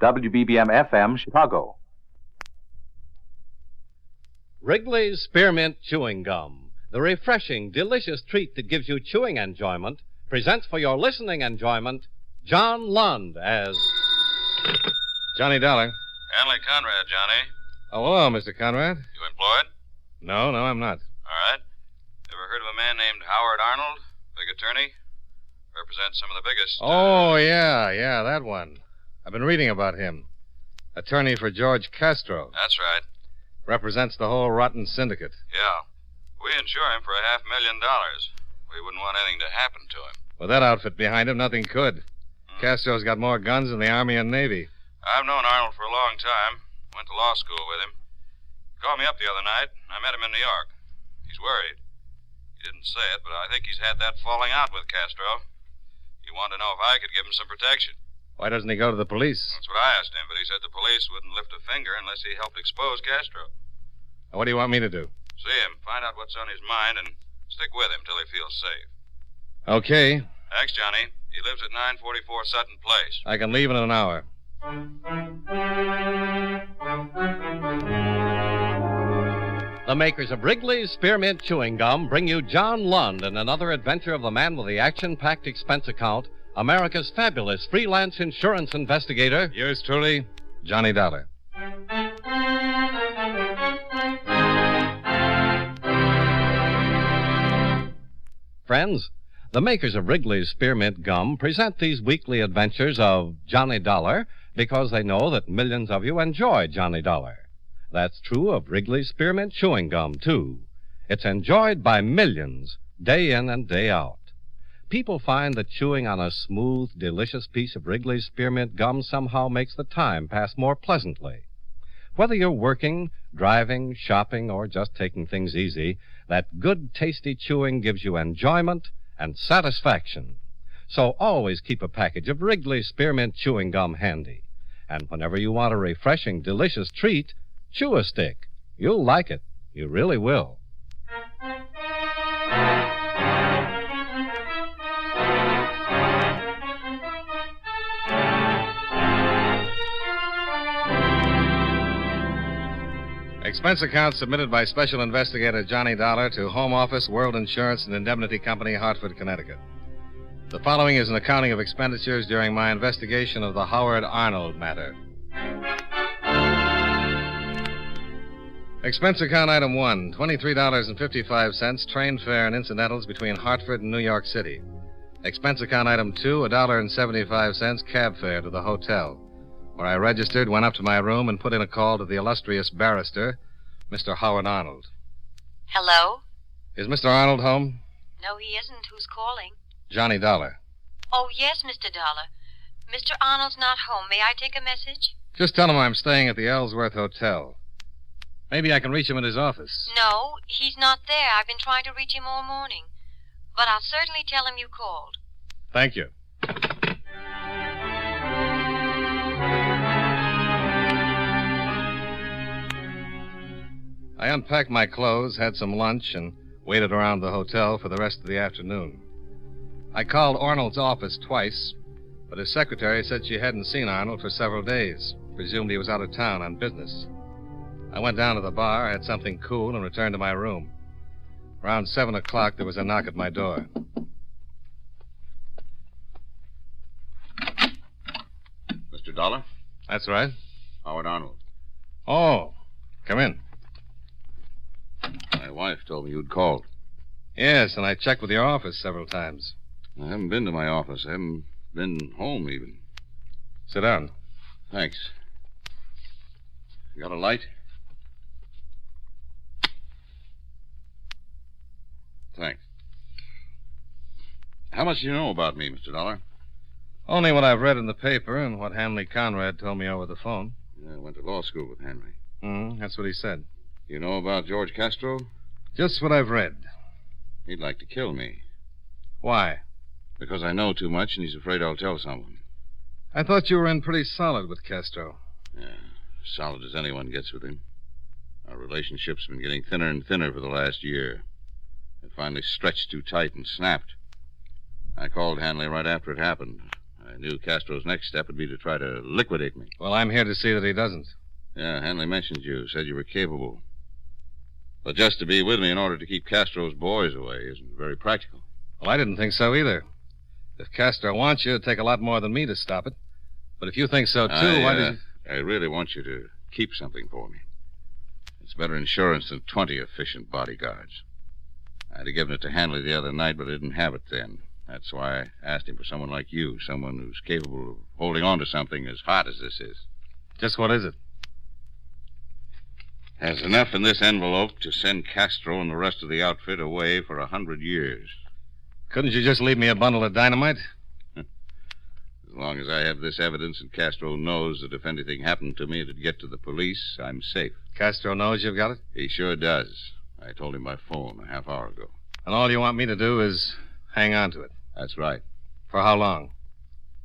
WBBM-FM, Chicago. Wrigley's Spearmint Chewing Gum, the refreshing, delicious treat that gives you chewing enjoyment, presents for your listening enjoyment John Lund as Johnny Dollar. Hanley Conrad, Johnny. Oh, hello, Mr. Conrad. You employed? No, I'm not. All right. Ever heard of a man named Howard Arnold? Big attorney? Represents some of the biggest... Oh, yeah, that one. I've been reading about him. Attorney for George Castro. That's right. Represents the whole rotten syndicate. Yeah. We insure him for $500,000. We wouldn't want anything to happen to him. With that outfit behind him, nothing could. Castro's got more guns than the Army and Navy. I've known Arnold for a long time. Went to law school with him. He called me up the other night. I met him in New York. He's worried. He didn't say it, but I think he's had that falling out with Castro. He wanted to know if I could give him some protection. Why doesn't he go to the police? That's what I asked him, but he said the police wouldn't lift a finger unless he helped expose Castro. What do you want me to do? See him, find out what's on his mind, and stick with him till he feels safe. Okay. Thanks, Johnny. He lives at 944 Sutton Place. I can leave in an hour. the makers of Wrigley's Spearmint Chewing Gum bring you John Lund in another adventure of the man with the action-packed expense account, America's fabulous freelance insurance investigator. Yours truly, Johnny Dollar. Friends, the makers of Wrigley's Spearmint Gum present these weekly adventures of Johnny Dollar because they know that millions of you enjoy Johnny Dollar. That's true of Wrigley's Spearmint Chewing Gum, too. It's enjoyed by millions, day in and day out. People find that chewing on a smooth, delicious piece of Wrigley's Spearmint Gum somehow makes the time pass more pleasantly. Whether you're working, driving, shopping, or just taking things easy, that good, tasty chewing gives you enjoyment and satisfaction. So always keep a package of Wrigley's Spearmint Chewing Gum handy. And whenever you want a refreshing, delicious treat, chew a stick. You'll like it. You really will. Expense account submitted by Special Investigator Johnny Dollar to Home Office, World Insurance and Indemnity Company, Hartford, Connecticut. The following is an accounting of expenditures during my investigation of the Howard Arnold matter. Expense account item 1, $23.55, train fare and incidentals between Hartford and New York City. Expense account item 2, $1.75, cab fare to the hotel, where I registered, went up to my room, and put in a call to the illustrious barrister, Mr. Howard Arnold. Hello? Is Mr. Arnold home? No, he isn't. Who's calling? Johnny Dollar. Oh, yes, Mr. Dollar. Mr. Arnold's not home. May I take a message? Just tell him I'm staying at the Ellsworth Hotel. Maybe I can reach him at his office. No, he's not there. I've been trying to reach him all morning. But I'll certainly tell him you called. Thank you. I unpacked my clothes, had some lunch, and waited around the hotel for the rest of the afternoon. I called Arnold's office twice, but his secretary said she hadn't seen Arnold for several days. Presumed he was out of town on business. I went down to the bar, had something cool, and returned to my room. Around 7 o'clock, there was a knock at my door. Mr. Dollar? That's right. Howard Arnold. Oh, come in. My wife told me you'd called. Yes, and I checked with your office several times. I haven't been to my office. I haven't been home, even. Sit down. Thanks. You got a light? Thanks. How much do you know about me, Mr. Dollar? Only what I've read in the paper and what Hanley Conrad told me over the phone. Yeah, I went to law school with Henry. That's what he said. You know about George Castro? Just what I've read. He'd like to kill me. Why? Because I know too much and he's afraid I'll tell someone. I thought you were in pretty solid with Castro. Yeah, solid as anyone gets with him. Our relationship's been getting thinner and thinner for the last year. It finally stretched too tight and snapped. I called Hanley right after it happened. I I knew Castro's next step would be to try to liquidate me. Well, I'm here to see that he doesn't. Yeah, Hanley mentioned you, said you were capable. But just to be with me in order to keep Castro's boys away isn't very practical. Well, I didn't think so either. If Castro wants you, it'd take a lot more than me to stop it. But if you think so, too, why did you... I really want you to keep something for me. It's better insurance than 20 efficient bodyguards. I'd have given it to Hanley the other night, but I didn't have it then. That's why I asked him for someone like you, someone who's capable of holding on to something as hot as this is. Just what is it? There's enough in this envelope to send Castro and the rest of the outfit away for 100 years. Couldn't you just leave me a bundle of dynamite? As long as I have this evidence and Castro knows that if anything happened to me it'd get to the police, I'm safe. Castro knows you've got it? He sure does. I told him by phone a half hour ago. And all you want me to do is hang on to it? That's right. For how long?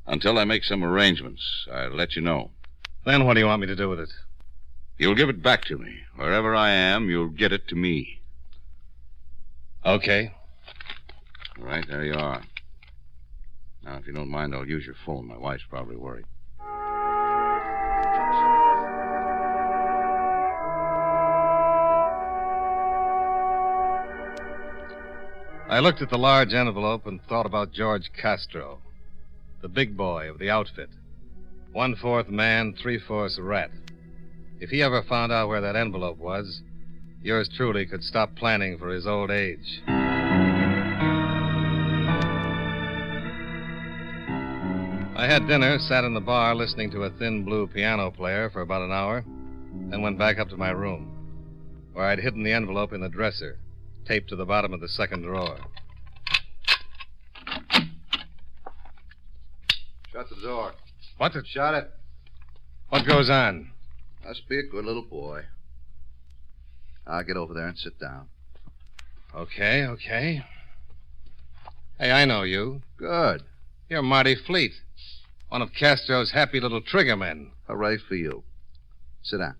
Until I make some arrangements. I'll let you know. Then what do you want me to do with it? You'll give it back to me. Wherever I am, you'll get it to me. Okay. All right, there you are. Now, if you don't mind, I'll use your phone. My wife's probably worried. I looked at the large envelope and thought about George Castro, the big boy of the outfit. 1/4 man, 3/4 rat. If he ever found out where that envelope was, yours truly could stop planning for his old age. I had dinner, sat in the bar listening to a thin blue piano player for about an hour, then went back up to my room, where I'd hidden the envelope in the dresser, taped to the bottom of the second drawer. Shut the door. What? Shut it. What goes on? Must be a good little boy. I'll get over there and sit down. Okay. Hey, I know you. Good. You're Marty Fleet, one of Castro's happy little trigger men. Hooray for you. Sit down.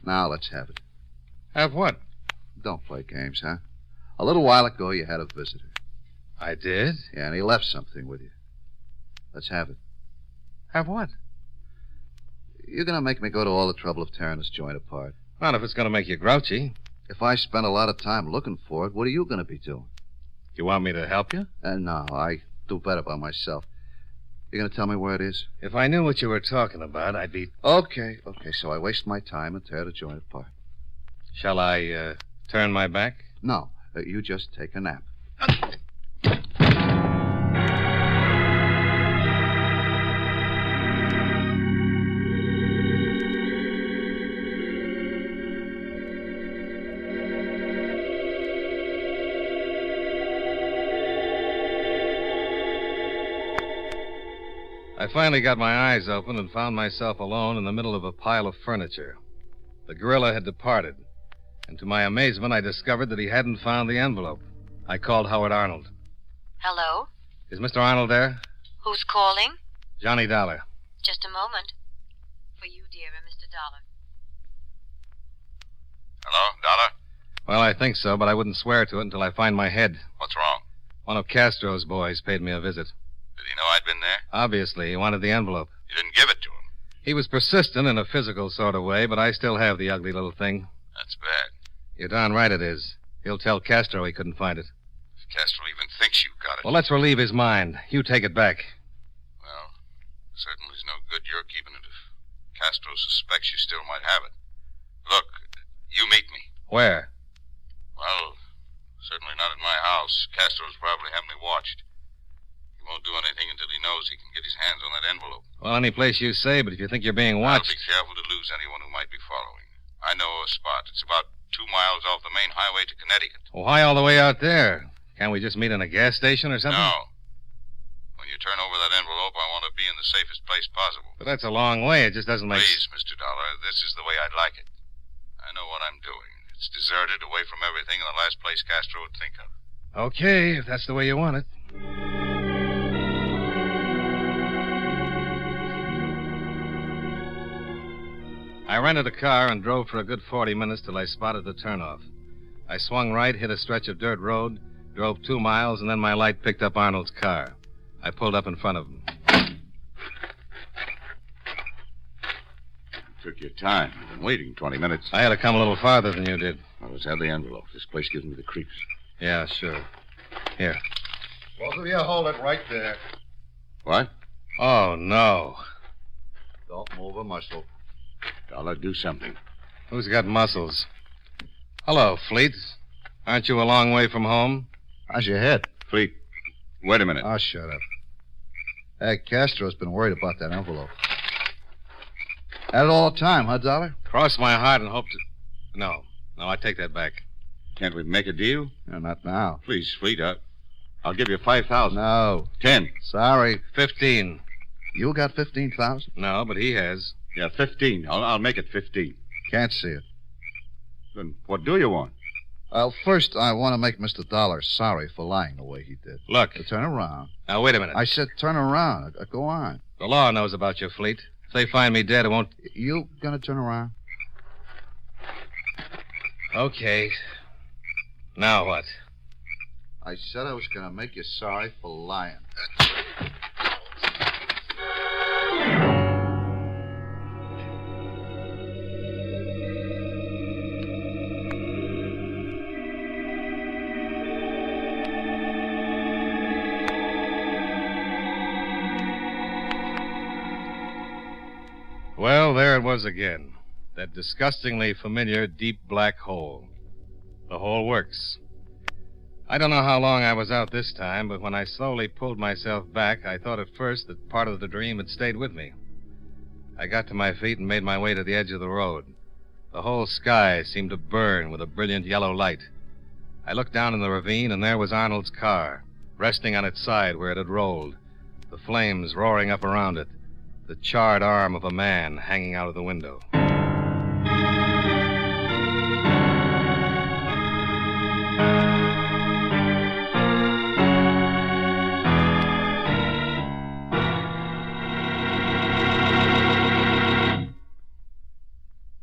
Now let's have it. Have what? Don't play games, huh? A little while ago, you had a visitor. I did? Yeah, and he left something with you. Let's have it. Have what? You're going to make me go to all the trouble of tearing this joint apart. Not if it's going to make you grouchy. If I spend a lot of time looking for it, what are you going to be doing? You want me to help you? No, I do better by myself. You're going to tell me where it is? If I knew what you were talking about, I'd be... Okay, so I waste my time and tear the joint apart. Shall I, turn my back? No, you just take a nap. I finally got my eyes open and found myself alone in the middle of a pile of furniture. The gorilla had departed, and to my amazement, I discovered that he hadn't found the envelope. I called Howard Arnold. Hello? Is Mr. Arnold there? Who's calling? Johnny Dollar. Just a moment. For you, dear, Mr. Dollar. Hello, Dollar? Well, I think so, but I wouldn't swear to it until I find my head. What's wrong? One of Castro's boys paid me a visit. Did he know I'd been there? Obviously, he wanted the envelope. You didn't give it to him. He was persistent in a physical sort of way, but I still have the ugly little thing. That's bad. You're darn right it is. He'll tell Castro he couldn't find it. If Castro even thinks you got it. Well, let's relieve his mind. You take it back. Well, certainly it's no good your keeping it if Castro suspects you still might have it. Look, you meet me. Where? Well, certainly not at my house. Castro's probably having me watched. He won't do anything until he knows he can get his hands on that envelope. Well, any place you say, but if you think you're being watched... I'll be careful to lose anyone who might be following. I know a spot. It's about 2 miles off the main highway to Connecticut. Well, why all the way out there? Can't we just meet in a gas station or something? No. When you turn over that envelope, I want to be in the safest place possible. But that's a long way. It just doesn't make... Please, Mr. Dollar, this is the way I'd like it. I know what I'm doing. It's deserted, away from everything, and the last place Castro would think of. Okay, if that's the way you want it. I rented a car and drove for a good 40 minutes till I spotted the turnoff. I swung right, hit a stretch of dirt road, drove 2 miles, and then my light picked up Arnold's car. I pulled up in front of him. Took your time. I've been waiting 20 minutes. I had to come a little farther than you did. Well, let's have the envelope. This place gives me the creeps. Yeah, sure. Here. Both of you hold it right there. What? Oh, no. Don't move a muscle. Dollar, do something. Who's got muscles? Hello, Fleet. Aren't you a long way from home? How's your head? Fleet, wait a minute. Oh, shut up. Hey, Castro's been worried about that envelope. Had it all the time, huh, Dollar? Cross my heart and hope to... No, I take that back. Can't we make a deal? No, not now. Please, Fleet, I'll give you 5,000. No. 10. Sorry. 15. You got 15,000? No, but he has. Yeah, 15. I'll make it 15. Can't see it. Then what do you want? Well, first, I want to make Mr. Dollar sorry for lying the way he did. Look. Turn around. Now, wait a minute. I said turn around. Go on. The law knows about your Fleet. If they find me dead, it won't... You gonna turn around? Okay. Now what? I said I was gonna make you sorry for lying. Well, there it was again. That disgustingly familiar deep black hole. The hole works. I don't know how long I was out this time, but when I slowly pulled myself back, I thought at first that part of the dream had stayed with me. I got to my feet and made my way to the edge of the road. The whole sky seemed to burn with a brilliant yellow light. I looked down in the ravine, and there was Arnold's car, resting on its side where it had rolled, the flames roaring up around it, the charred arm of a man hanging out of the window.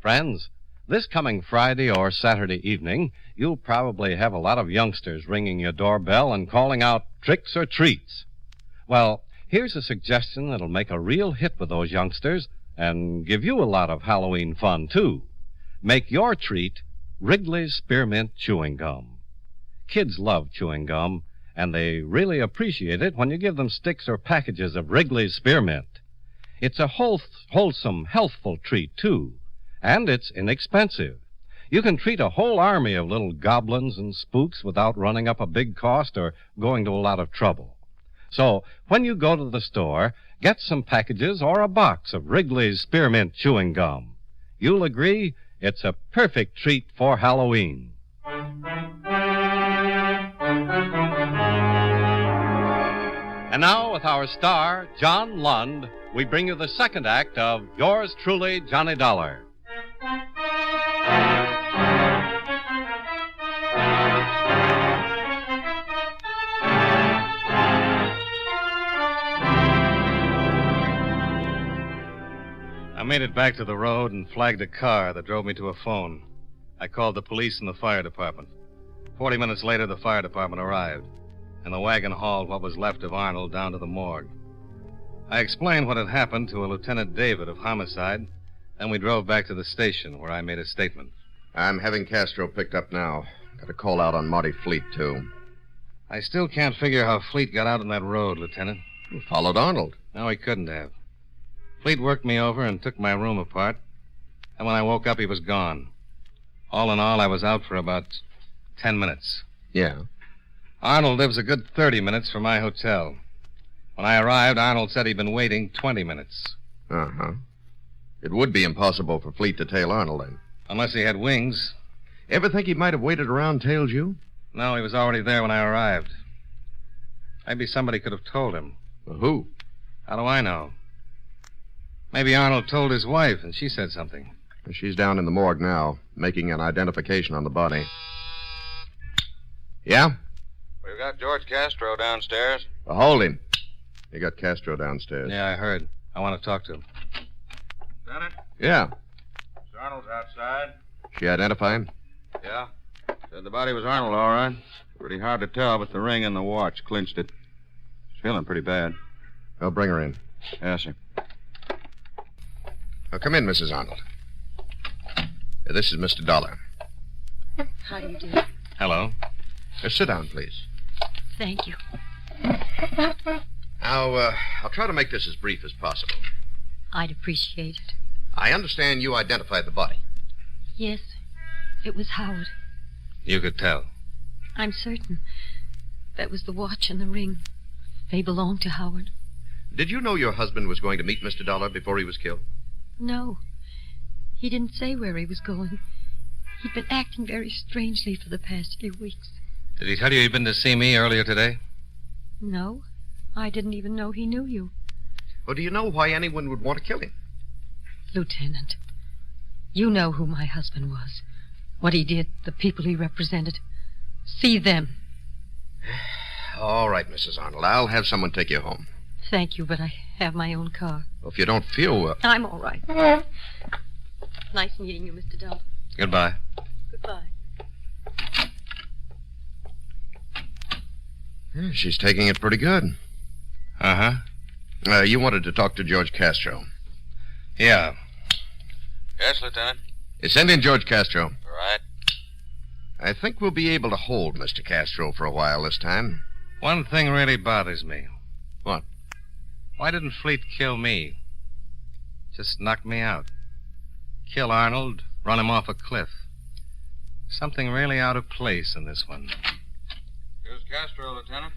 Friends, this coming Friday or Saturday evening, you'll probably have a lot of youngsters ringing your doorbell and calling out tricks or treats. Well, here's a suggestion that'll make a real hit with those youngsters and give you a lot of Halloween fun, too. Make your treat Wrigley's Spearmint Chewing Gum. Kids love chewing gum, and they really appreciate it when you give them sticks or packages of Wrigley's Spearmint. It's a wholesome, healthful treat, too, and it's inexpensive. You can treat a whole army of little goblins and spooks without running up a big cost or going to a lot of trouble. So, when you go to the store, get some packages or a box of Wrigley's Spearmint Chewing Gum. You'll agree it's a perfect treat for Halloween. And now, with our star, John Lund, we bring you the second act of Yours Truly, Johnny Dollar. I made it back to the road and flagged a car that drove me to a phone. I called the police and the fire department. 40 minutes later, the fire department arrived, and the wagon hauled what was left of Arnold down to the morgue. I explained what had happened to a Lieutenant David of homicide, then we drove back to the station where I made a statement. I'm having Castro picked up now. Got a call out on Marty Fleet, too. I still can't figure how Fleet got out on that road, Lieutenant. He followed Arnold. No, he couldn't have. Fleet worked me over and took my room apart, and when I woke up, he was gone. All in all, I was out for about 10 minutes. Yeah? Arnold lives a good 30 minutes from my hotel. When I arrived, Arnold said he'd been waiting 20 minutes. Uh-huh. It would be impossible for Fleet to tail Arnold, then. Unless he had wings. Ever think he might have waited around, tailed you? No, he was already there when I arrived. Maybe somebody could have told him. Well, who? How do I know? Maybe Arnold told his wife, and she said something. She's down in the morgue now, making an identification on the body. Yeah? We've got George Castro downstairs. Well, hold him. You got Castro downstairs. Yeah, I heard. I want to talk to him. Lieutenant, Yeah. Mr. Arnold's outside. She identify him? Yeah. Said the body was Arnold, all right. Pretty hard to tell, but the ring and the watch clinched it. Feeling pretty bad. I'll bring her in. Yes, sir. Come in, Mrs. Arnold. This is Mr. Dollar. How do you do? Hello. Sit down, please. Thank you. Now, I'll try to make this as brief as possible. I'd appreciate it. I understand you identified the body. Yes, it was Howard. You could tell. I'm certain. That was the watch and the ring. They belonged to Howard. Did you know your husband was going to meet Mr. Dollar before he was killed? No. He didn't say where he was going. He'd been acting very strangely for the past few weeks. Did he tell you he'd been to see me earlier today? No. I didn't even know he knew you. Well, do you know why anyone would want to kill him? Lieutenant, you know who my husband was. What he did, the people he represented. See them. All right, Mrs. Arnold. I'll have someone take you home. Thank you, but I have my own car. Well, if you don't feel well... I'm all right. Nice meeting you, Mr. Dull. Goodbye. Goodbye. Yeah, she's taking it pretty good. Uh-huh. You wanted to talk to George Castro. Yeah. Yes, Lieutenant. Send in George Castro. Right. I think we'll be able to hold Mr. Castro for a while this time. One thing really bothers me. What? Why didn't Fleet kill me? Just knock me out. Kill Arnold, run him off a cliff. Something really out of place in this one. Here's Castro, Lieutenant.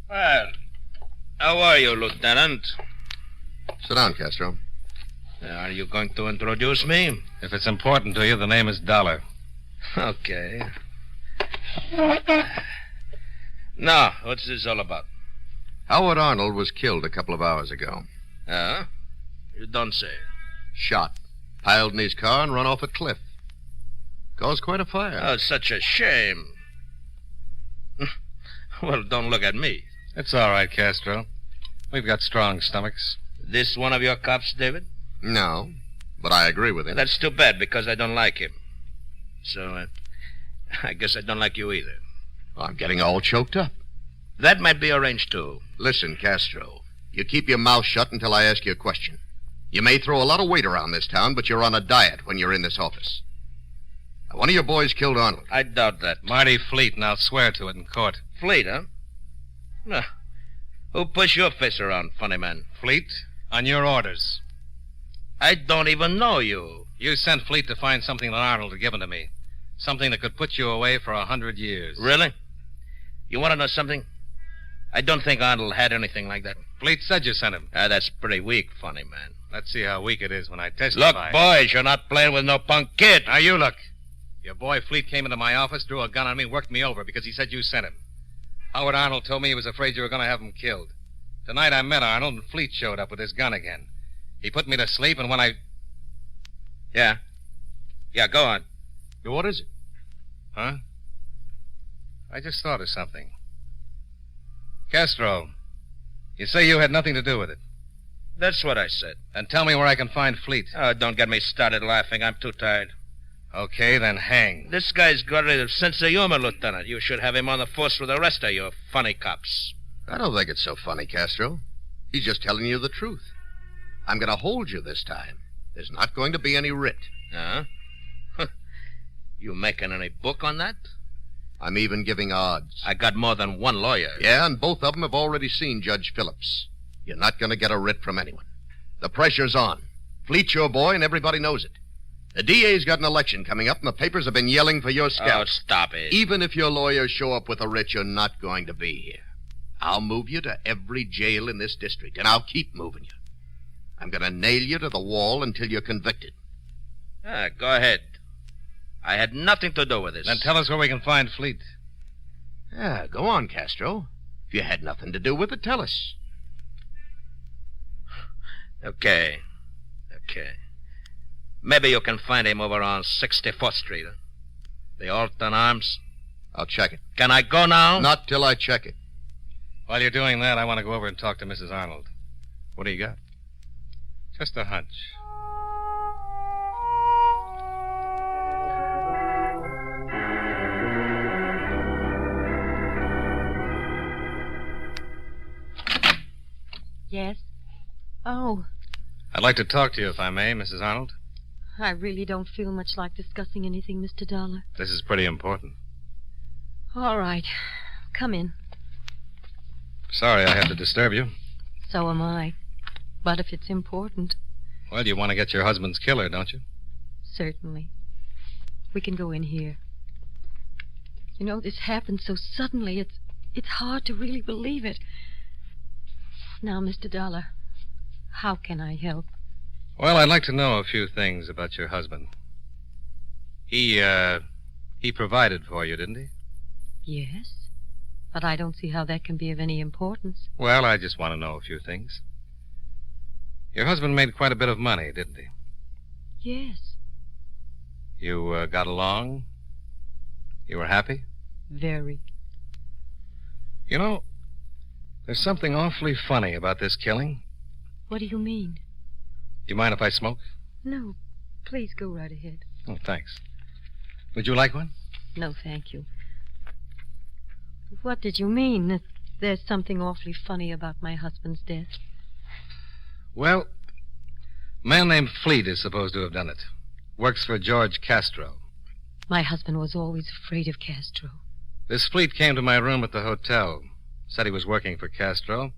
Well, how are you, Lieutenant? Sit down, Castro. Are you going to introduce me? If it's important to you, the name is Dollar. Okay. Now, what's this all about? Howard Arnold was killed a couple of hours ago. Huh? You don't say. Shot. Piled in his car and run off a cliff. Caused quite a fire. Oh, such a shame. Well, don't look at me. It's all right, Castro. We've got strong stomachs. This one of your cops, David? No, but I agree with him. That's too bad, because I don't like him. So, I guess I don't like you either. I'm getting all choked up. That might be arranged, too. Listen, Castro, you keep your mouth shut until I ask you a question. You may throw a lot of weight around this town, but you're on a diet when you're in this office. Now, one of your boys killed Arnold. I doubt that. Marty Fleet, and I'll swear to it in court. Fleet, huh? No. Who pushed your face around, funny man? Fleet, on your orders. I don't even know you. You sent Fleet to find something that Arnold had given to me. Something that could put you away for 100 years. Really? You want to know something? I don't think Arnold had anything like that. Fleet said you sent him. That's pretty weak, funny man. Let's see how weak it is when I testify. Look, boys, you're not playing with no punk kid. Now, you look. Your boy Fleet came into my office, drew a gun on me, worked me over because he said you sent him. Howard Arnold told me he was afraid you were going to have him killed. Tonight I met Arnold, and Fleet showed up with his gun again. He put me to sleep, and when I... Yeah. Yeah, go on. What is it? Huh? I just thought of something. Castro, you say you had nothing to do with it. That's what I said. Then tell me where I can find Fleet. Oh, don't get me started laughing. I'm too tired. Okay, then hang. This guy's got a sense of humor, Lieutenant. You should have him on the force with the rest of you funny cops. I don't think it's so funny, Castro. He's just telling you the truth. I'm going to hold you this time. There's not going to be any writ. Huh? You making any book on that? I'm even giving odds. I got more than one lawyer. Yeah, and both of them have already seen Judge Phillips. You're not going to get a writ from anyone. The pressure's on. Fleet's your boy, and everybody knows it. The DA's got an election coming up, and the papers have been yelling for your scalp. Oh, stop it. Even if your lawyers show up with a writ, you're not going to be here. I'll move you to every jail in this district, and I'll keep moving you. I'm going to nail you to the wall until you're convicted. Go ahead. I had nothing to do with this. Then tell us where we can find Fleet. Yeah, go on, Castro. If you had nothing to do with it, tell us. Okay. Maybe you can find him over on 64th Street. Huh? The Alton Arms. I'll check it. Can I go now? Not till I check it. While you're doing that, I want to go over and talk to Mrs. Arnold. What do you got? Just a hunch. Oh, I'd like to talk to you, if I may, Mrs. Arnold. I really don't feel much like discussing anything, Mr. Dollar. This is pretty important. All right. Come in. Sorry I had to disturb you. So am I. But if it's important, Well, you want to get your husband's killer, don't you? certainly. We can go in here. You know, this happened so suddenly, it's hard to really believe it. Now, Mr. Dollar, how can I help? Well, I'd like to know a few things about your husband. He provided for you, didn't he? Yes, but I don't see how that can be of any importance. Well, I just want to know a few things. Your husband made quite a bit of money, didn't he? Yes, You got along? You were happy? very. You know, there's something awfully funny about this killing. What do you mean? You mind if I smoke? No, please go right ahead. Oh, thanks. Would you like one? No, thank you. What did you mean? That there's something awfully funny about my husband's death? Well, a man named Fleet is supposed to have done it. Works for George Castro. My husband was always afraid of Castro. This Fleet came to my room at the hotel. Said he was working for Castro.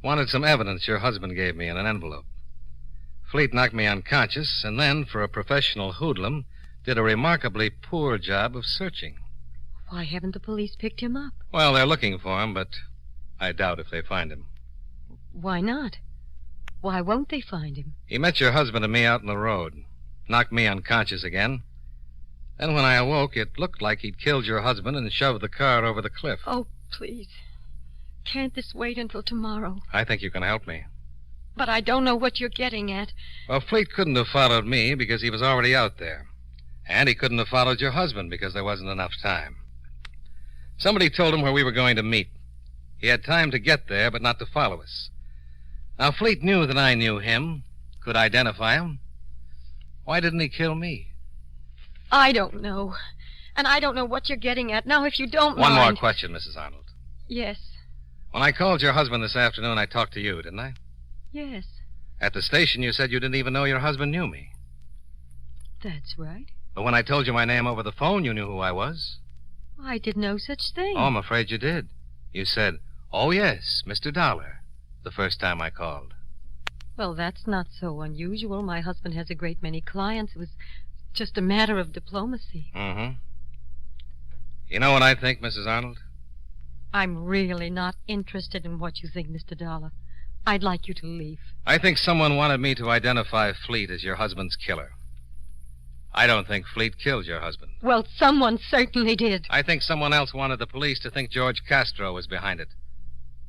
Wanted some evidence your husband gave me in an envelope. Fleet knocked me unconscious, and then, for a professional hoodlum, did a remarkably poor job of searching. Why haven't the police picked him up? Well, they're looking for him, but I doubt if they find him. Why not? Why won't they find him? He met your husband and me out in the road. Knocked me unconscious again. Then when I awoke, it looked like he'd killed your husband and shoved the car over the cliff. Oh, please. Can't this wait until tomorrow? I think you can help me. But I don't know what you're getting at. Well, Fleet couldn't have followed me because he was already out there. And he couldn't have followed your husband because there wasn't enough time. Somebody told him where we were going to meet. He had time to get there, but not to follow us. Now, Fleet knew that I knew him, could identify him. Why didn't he kill me? I don't know. And I don't know what you're getting at. Now, if you don't One mind... more question, Mrs. Arnold. Yes. When I called your husband this afternoon, I talked to you, didn't I? Yes. At the station, you said you didn't even know your husband knew me. That's right. But when I told you my name over the phone, you knew who I was. I did no such thing. Oh, I'm afraid you did. You said, "Oh, yes, Mr. Dollar," the first time I called. Well, that's not so unusual. My husband has a great many clients. It was just a matter of diplomacy. Mm-hmm. You know what I think, Mrs. Arnold? I'm really not interested in what you think, Mr. Dollar. I'd like you to leave. I think someone wanted me to identify Fleet as your husband's killer. I don't think Fleet killed your husband. Well, someone certainly did. I think someone else wanted the police to think George Castro was behind it.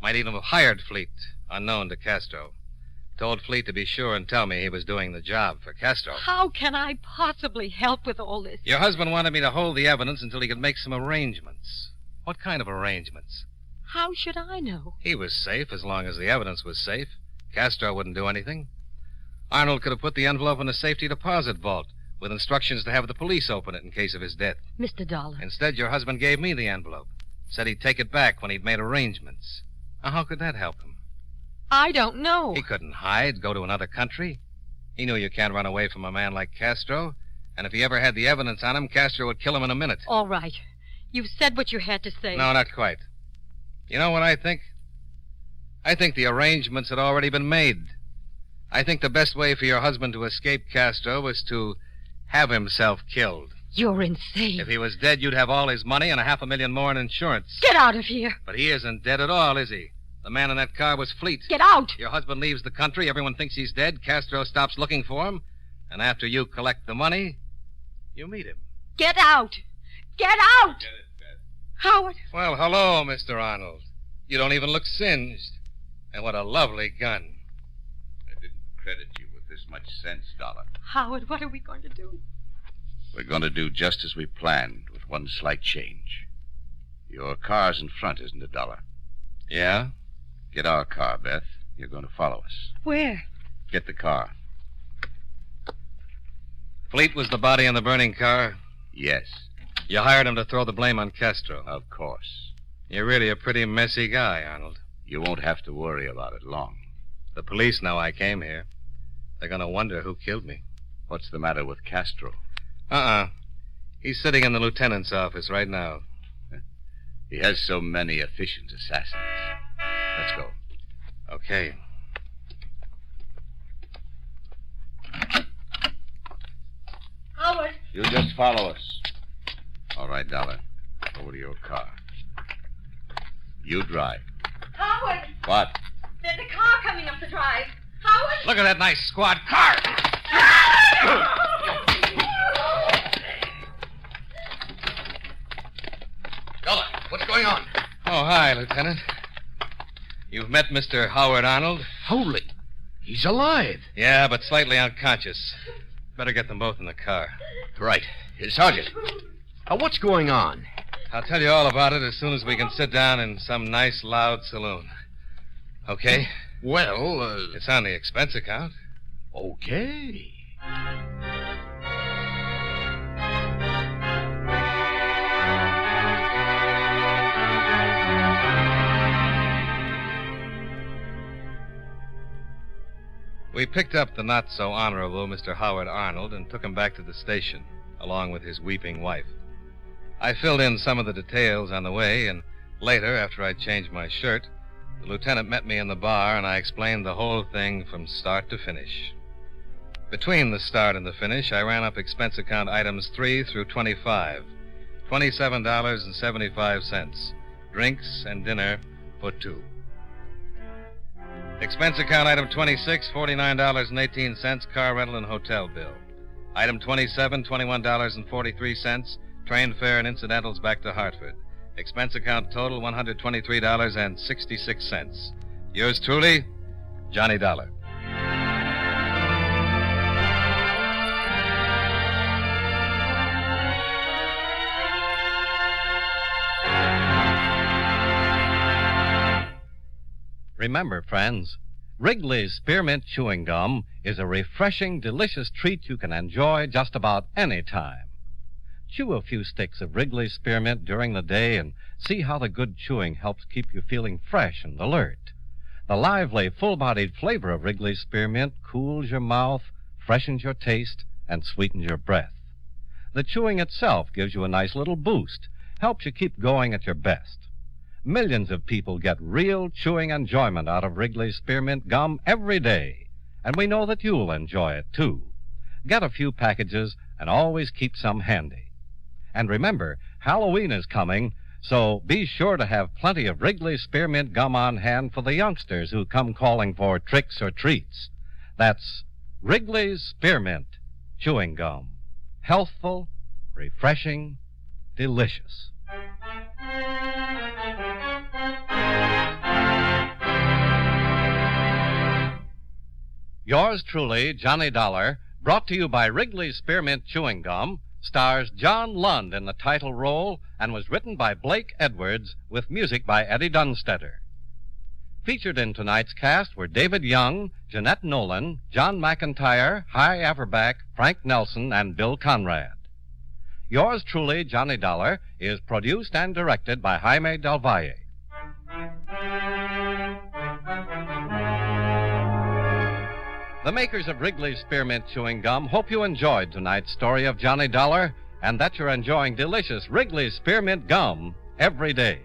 Might even have hired Fleet, unknown to Castro. Told Fleet to be sure and tell me he was doing the job for Castro. How can I possibly help with all this? Your husband wanted me to hold the evidence until he could make some arrangements. What kind of arrangements? How should I know? He was safe as long as the evidence was safe. Castro wouldn't do anything. Arnold could have put the envelope in a safety deposit vault with instructions to have the police open it in case of his death. Mr. Dollar. Instead, your husband gave me the envelope. Said he'd take it back when he'd made arrangements. Now, how could that help him? I don't know. He couldn't hide, go to another country. He knew you can't run away from a man like Castro. And if he ever had the evidence on him, Castro would kill him in a minute. All right. You've said what you had to say. No, not quite. You know what I think? I think the arrangements had already been made. I think the best way for your husband to escape Castro was to have himself killed. You're insane. If he was dead, you'd have all his money and $500,000 more in insurance. Get out of here. But he isn't dead at all, is he? The man in that car was Fleet. Get out. Your husband leaves the country, everyone thinks he's dead, Castro stops looking for him, and after you collect the money, you meet him. Get out. Get out. Get it, Beth. Howard. Well, hello, Mr. Arnold. You don't even look singed. And what a lovely gun. I didn't credit you with this much sense, Dollar. Howard, what are we going to do? We're going to do just as we planned, with one slight change. Your car's in front, isn't it, Dollar? Yeah? Get our car, Beth. You're going to follow us. Where? Get the car. Fleet was the body in the burning car. Yes, You hired him to throw the blame on Castro. of course. You're really a pretty messy guy, Arnold. You won't have to worry about it long. The police know I came here. They're going to wonder who killed me. What's the matter with Castro? He's sitting in the lieutenant's office right now. He has so many efficient assassins. Let's go. Okay. Howard. You just follow us. All right, Dollar. Over to your car. You drive. Howard. What? There's a car coming up the drive. Howard. Look at that nice squad car. Dollar, what's going on? Oh, hi, Lieutenant. You've met Mr. Howard Arnold? Holy. He's alive. Yeah, but slightly unconscious. Better get them both in the car. Right. Sergeant, what's going on? I'll tell you all about it as soon as we can sit down in some nice, loud saloon. Okay? Well, It's on the expense account. okay. We picked up the not-so-honorable Mr. Howard Arnold and took him back to the station, along with his weeping wife. I filled in some of the details on the way, and later, after I'd changed my shirt, the lieutenant met me in the bar, and I explained the whole thing from start to finish. Between the start and the finish, I ran up expense account items 3 through 25, $27.75, drinks and dinner for two. Expense account item 26, $49.18, car rental and hotel bill. Item 27, $21.43, train fare and incidentals back to Hartford. Expense account total, $123.66. Yours truly, Johnny Dollar. Remember, friends, Wrigley's Spearmint Chewing Gum is a refreshing, delicious treat you can enjoy just about any time. Chew a few sticks of Wrigley's Spearmint during the day and see how the good chewing helps keep you feeling fresh and alert. The lively, full-bodied flavor of Wrigley's Spearmint cools your mouth, freshens your taste, and sweetens your breath. The chewing itself gives you a nice little boost, helps you keep going at your best. Millions of people get real chewing enjoyment out of Wrigley's Spearmint Gum every day, and we know that you'll enjoy it, too. Get a few packages and always keep some handy. And remember, Halloween is coming, so be sure to have plenty of Wrigley's Spearmint Gum on hand for the youngsters who come calling for tricks or treats. That's Wrigley's Spearmint Chewing Gum. Healthful, refreshing, delicious. Yours truly, Johnny Dollar, brought to you by Wrigley's Spearmint Chewing Gum, stars John Lund in the title role and was written by Blake Edwards with music by Eddie Dunstetter. Featured in tonight's cast were David Young, Jeanette Nolan, John McIntyre, Hy Averback, Frank Nelson, and Bill Conrad. Yours truly, Johnny Dollar, is produced and directed by Jaime Del Valle. The makers of Wrigley's Spearmint Chewing Gum hope you enjoyed tonight's story of Johnny Dollar and that you're enjoying delicious Wrigley's Spearmint Gum every day.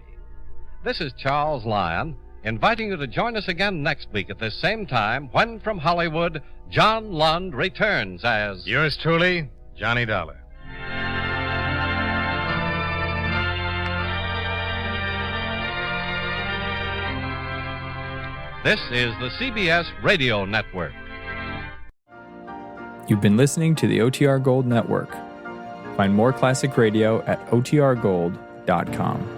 This is Charles Lyon, inviting you to join us again next week at this same time when, from Hollywood, John Lund returns as... Yours truly, Johnny Dollar. This is the CBS Radio Network. You've been listening to the OTR Gold Network. Find more classic radio at otrgold.com.